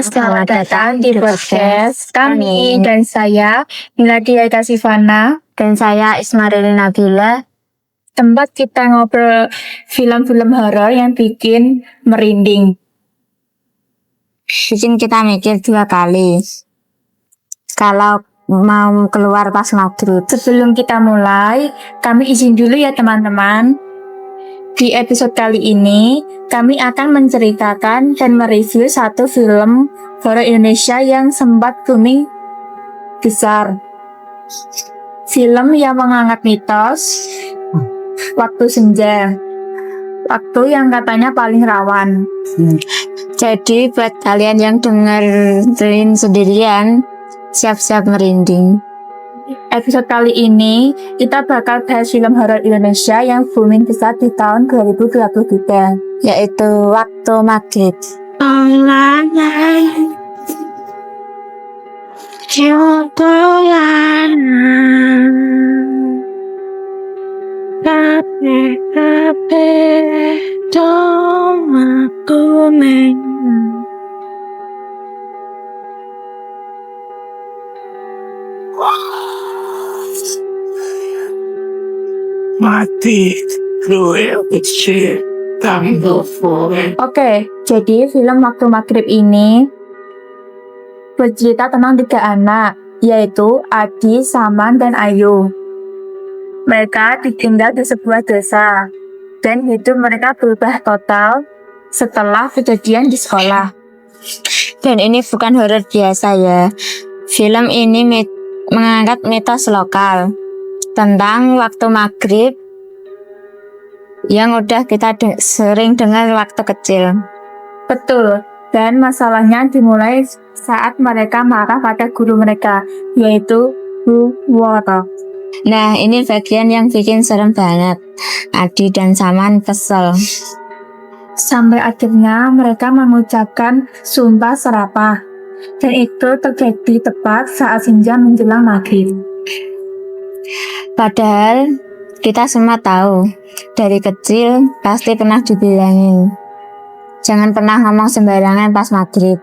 selamat datang di podcast kami dan saya Miladia Kasifana dan saya Ismail Nabila. Tempat kita ngobrol film-film horor yang bikin merinding, bikin kita mikir 2 kali kalau mau keluar pas maghrib. Sebelum kita mulai, kami izin dulu ya teman-teman. Di episode kali ini, kami akan menceritakan dan mereview satu film horor Indonesia yang sempat booming besar. Film yang mengangkat mitos waktu senja, waktu yang katanya paling rawan. Jadi buat kalian yang dengerin sendirian, siap-siap merinding. Episode kali ini kita bakal bahas film horor Indonesia yang booming besar di tahun 2023, yaitu Waktu Maghrib. Mati kecil Oke, jadi film Waktu Maghrib ini bercerita tentang 3 anak, yaitu Adi, Saman, dan Ayu. Mereka ditinggal di sebuah desa, dan hidup mereka berubah total setelah kejadian di sekolah. Dan ini bukan horor biasa ya. Film ini mengangkat mitos lokal tentang waktu maghrib yang udah kita sering dengar waktu kecil. Betul, dan masalahnya dimulai saat mereka marah pada guru mereka, yaitu Bu Woro. Nah, ini bagian yang bikin serem banget. Adi dan Saman kesel. Sampai akhirnya mereka mengucapkan sumpah serapah, dan itu terjadi tepat saat senja menjelang maghrib. Padahal kita semua tahu, dari kecil pasti pernah dibilangin, jangan pernah ngomong sembarangan pas maghrib.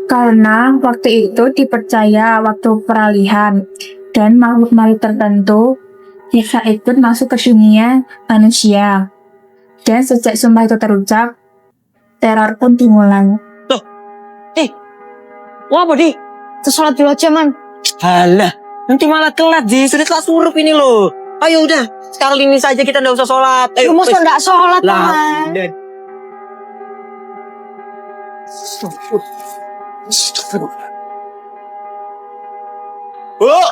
Karena waktu itu dipercaya waktu peralihan, dan makhluk-makhluk tertentu bisa ikut masuk ke dunia manusia. Dan sejak sumpah itu terucap, teror pun dimulai. Loh, apa di? Sholat dulu aja man. Halah, nanti malah telat di sudah telat surup ini loh. Ayo udah, sekarang ini saja kita nggak usah sholat. Ayo, masa nggak sholat lah. Oh,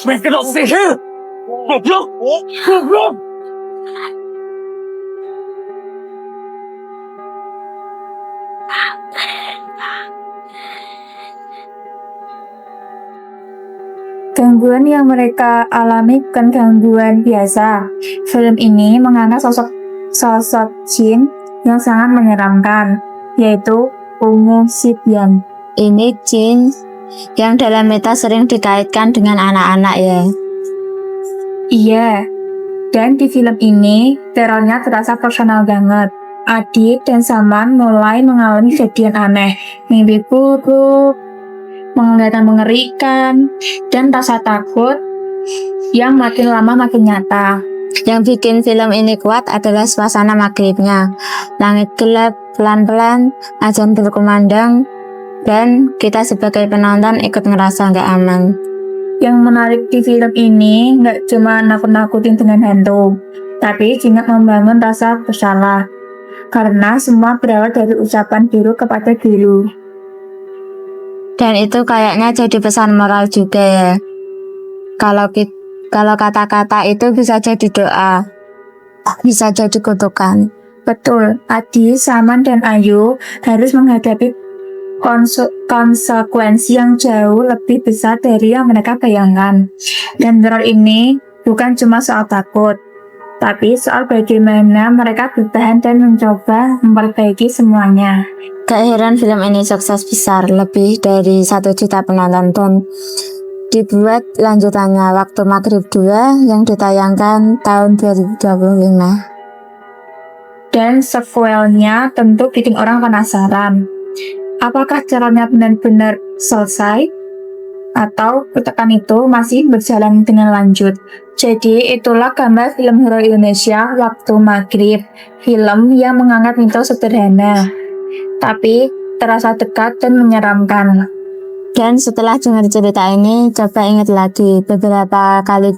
makin official. Goblok. Gangguan yang mereka alami bukan gangguan biasa. Film ini mengangkat sosok jin yang sangat menyeramkan, yaitu Ungu Sibyan. Ini jin yang dalam mitos sering dikaitkan dengan anak-anak ya. Iya, dan di film ini terornya terasa personal banget. Adi dan Saman mulai mengalami kejadian aneh, mimpi buruk, penglihatan mengerikan, dan rasa takut yang makin lama makin nyata. Yang bikin film ini kuat adalah suasana maghribnya. Langit gelap, pelan-pelan, azan berkumandang, dan kita sebagai penonton ikut ngerasa gak aman. Yang menarik di film ini nggak cuma nakut-nakutin dengan hantu, tapi juga membangun rasa bersalah. Karena semua berawal dari ucapan guru kepada guru. Dan itu kayaknya jadi pesan moral juga ya. Kalau kata-kata itu bisa jadi doa, bisa jadi kutukan. Betul, Adi, Saman, dan Ayu harus menghadapi konsekuensi yang jauh lebih besar dari yang mereka bayangkan. Dan teror ini bukan cuma soal takut, tapi soal bagaimana mereka bertahan dan mencoba memperbaiki semuanya. Gak heran film ini sukses besar, lebih dari 1 juta penonton pun. Dibuat lanjutannya Waktu Maghrib 2 yang ditayangkan tahun 2025. Dan sequelnya tentu bikin orang penasaran. Apakah caranya benar-benar selesai? Atau pertekan itu masih berjalan dengan lanjut? Jadi itulah gambar film horor Indonesia Waktu Maghrib. Film yang mengangkat mitos sederhana, tapi terasa dekat dan menyeramkan. Dan setelah dengar cerita ini, coba ingat lagi beberapa kali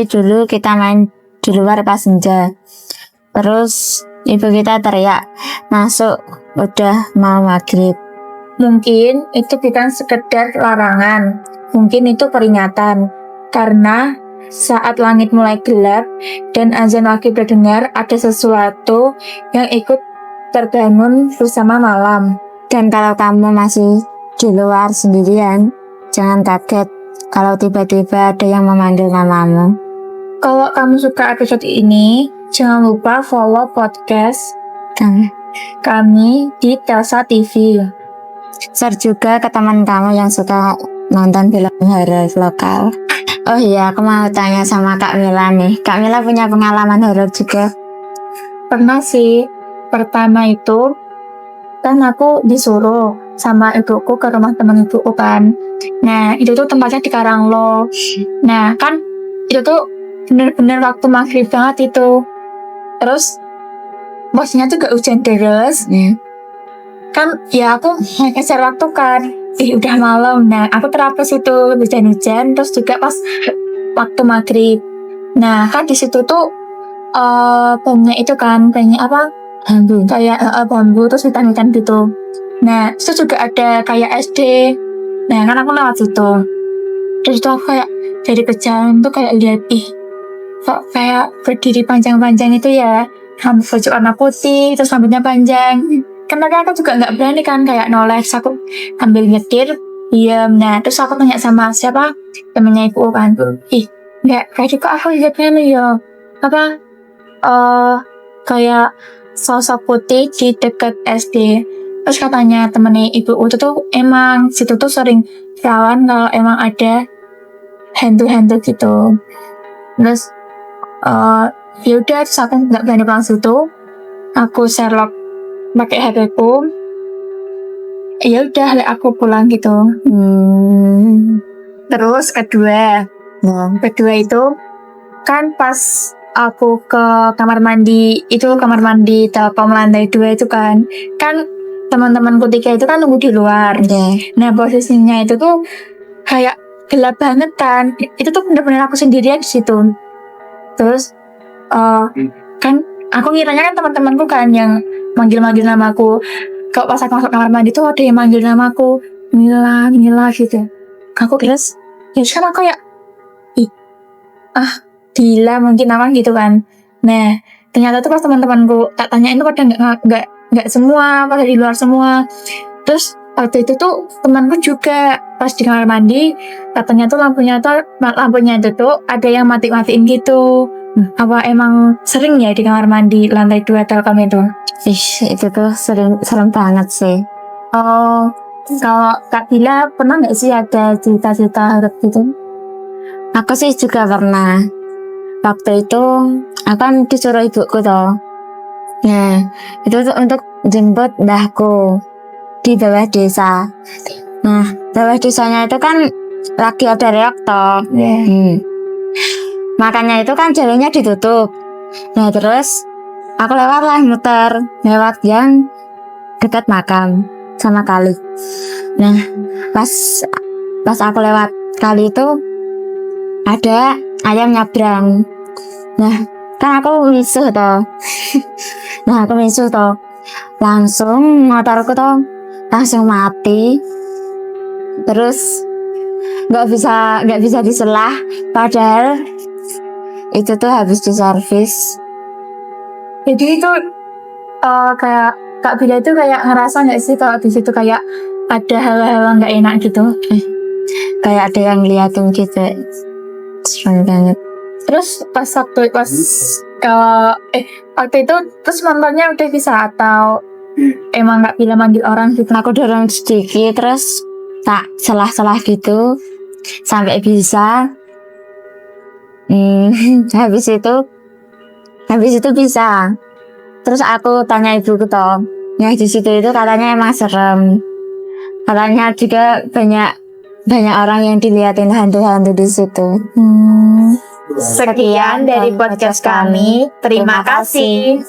dulu kita main di luar pas senja. Terus ibu kita teriak, "Masuk, udah mau maghrib." Mungkin itu bukan sekedar larangan, mungkin itu peringatan. Karena saat langit mulai gelap dan azan maghrib terdengar, ada sesuatu yang ikut terbangun bersama malam. Dan kalau kamu masih di luar sendirian, jangan kaget kalau tiba-tiba ada yang memanggil namamu. Kalau kamu suka episode ini, jangan lupa follow podcast kami di Telsa TV. Share juga ke teman kamu yang suka nonton film horor lokal. Oh iya, aku mau tanya sama Kak Mila nih. Kak Mila punya pengalaman horor juga? Pernah sih. Pertama itu kan aku disuruh sama ibuku ke rumah teman ibuku kan. Nah itu tuh tempatnya di Karanglo. Nah kan itu tuh bener-bener waktu maghrib banget itu. Terus posnya tuh gak hujan deras. Kan ya aku ngejar waktu kan. Udah malam. Nah aku terapis itu hujan-hujan. Terus juga pas waktu maghrib. Nah kan di situ tuh banyak itu kan, banyak apa? Bambu. Kayak bambu terus hutan-hutan gitu. Nah itu juga ada kayak SD. Nah kan aku lewat situ. Terus itu aku kayak dari kejauhan tuh kayak lihat kok kayak berdiri panjang-panjang itu ya, rambut baju warna putih terus rambutnya panjang. Karena aku juga nggak berani kan kayak noleh. Terus aku ambil nyetir diam. Nah terus aku tanya sama siapa temennya ibu kan, nggak kayak kok aku lihatnya nih ya apa kayak sosok putih di dekat SD. Terus katanya temennya ibu itu tuh emang situ tuh sering rawan kalau emang ada hantu-hantu gitu. Terus ya udah, terus aku nggak berani pulang situ. Aku Sherlock pakai HP ku. Ya udah, aku pulang gitu. Terus kedua itu kan pas aku ke kamar mandi Telkom lantai 2 itu kan teman-temanku 3 itu kan nunggu di luar. Nah posisinya itu tuh kayak gelap banget kan, itu tuh bener-bener aku sendirian di situ. Terus kan aku ngiranya kan teman-temanku kan yang manggil-manggil namaku. Kalau pas aku masuk kamar mandi tuh ada yang manggil namaku, Mila gitu. Aku terus ya sekarang aku kayak gila mungkin apa gitu kan. Nah ternyata tuh pas teman-temanku tak tanyain tuh pada nggak semua, pada di luar semua. Terus waktu itu tuh temanku juga pas di kamar mandi katanya tuh lampunya itu tuh ada yang mati-matiin gitu. Apa emang sering ya di kamar mandi lantai 2 Telkom itu? Itu tuh serem banget sih. Kalau Kak Bila pernah nggak sih ada cerita-cerita horor gitu? Aku sih juga pernah. Waktu itu akan disuruh ibuku toh. Nah itu tuh untuk jemput mbahku di bawah desa. Nah bawah desanya itu kan lagi ada reaktor. Makanya itu kan jalurnya ditutup. Nah terus aku muter lewat yang dekat makam sama kali. Nah pas aku lewat kali itu ada ayam nyabrang. Nah kan aku misuh toh. Langsung motorku toh langsung mati. Terus nggak bisa diselah, padahal itu tuh habis diservis. Jadi itu kayak Kak Bila itu kayak ngerasa nggak sih kalau di situ kayak ada hal-hal nggak enak gitu? Kayak ada yang ngeliatin gitu. Serem banget. Terus pas waktu itu terus nontonnya udah bisa atau emang nggak bila manggil orang gitu? Aku dorong sedikit terus tak selah gitu sampai bisa. Habis itu Habis itu bisa. Terus aku tanya ibuku toh, yang di situ itu katanya emang serem. Katanya juga banyak orang yang dilihatin hantu-hantu di situ. Sekian dari podcast kami. Terima kasih.